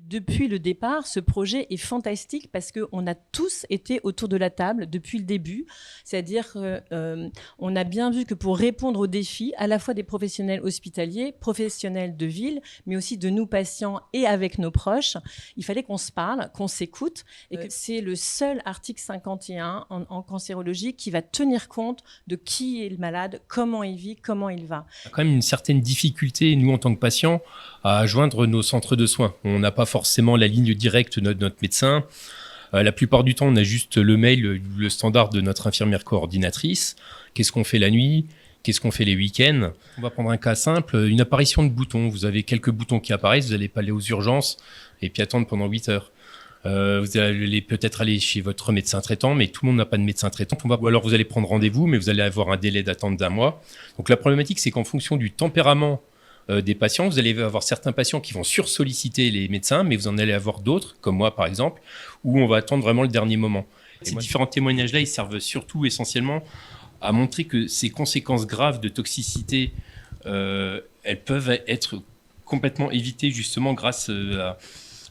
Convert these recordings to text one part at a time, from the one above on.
Depuis le départ, ce projet est fantastique parce qu'on a tous été autour de la table depuis le début. C'est-à-dire qu'on a bien vu que pour répondre aux défis, à la fois des professionnels hospitaliers, professionnels de ville, mais aussi de nous patients et avec nos proches, il fallait qu'on se parle, qu'on s'écoute. Et que c'est le seul article 51 en cancérologie qui va tenir compte de qui est le malade, comment il vit, comment il va. Il y a quand même une certaine difficulté, nous en tant que patients, à joindre nos centres de soins. On n'a pas forcément la ligne directe de notre médecin. La plupart du temps, on a juste le mail, le standard de notre infirmière coordinatrice. Qu'est-ce qu'on fait la nuit? Qu'est-ce qu'on fait les week-ends? On va prendre un cas simple, une apparition de boutons. Vous avez quelques boutons qui apparaissent, vous n'allez pas aller aux urgences et puis attendre pendant 8 heures. Vous allez peut-être aller chez votre médecin traitant, mais tout le monde n'a pas de médecin traitant. Ou alors vous allez prendre rendez-vous, mais vous allez avoir un délai d'attente d'1 mois. Donc la problématique, c'est qu'en fonction du tempérament des patients, vous allez avoir certains patients qui vont sursolliciter les médecins, mais vous en allez avoir d'autres, comme moi par exemple, où on va attendre vraiment le dernier moment. Ces différents témoignages-là, ils servent surtout essentiellement à montrer que ces conséquences graves de toxicité, elles peuvent être complètement évitées justement grâce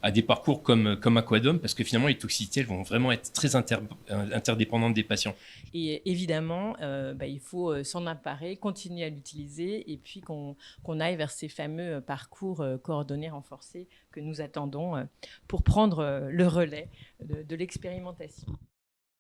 à des parcours comme Aquadome, parce que finalement les toxicités elles vont vraiment être très interdépendantes des patients. Et évidemment, il faut s'en emparer, continuer à l'utiliser et puis qu'on aille vers ces fameux parcours coordonnés renforcés que nous attendons pour prendre le relais de l'expérimentation.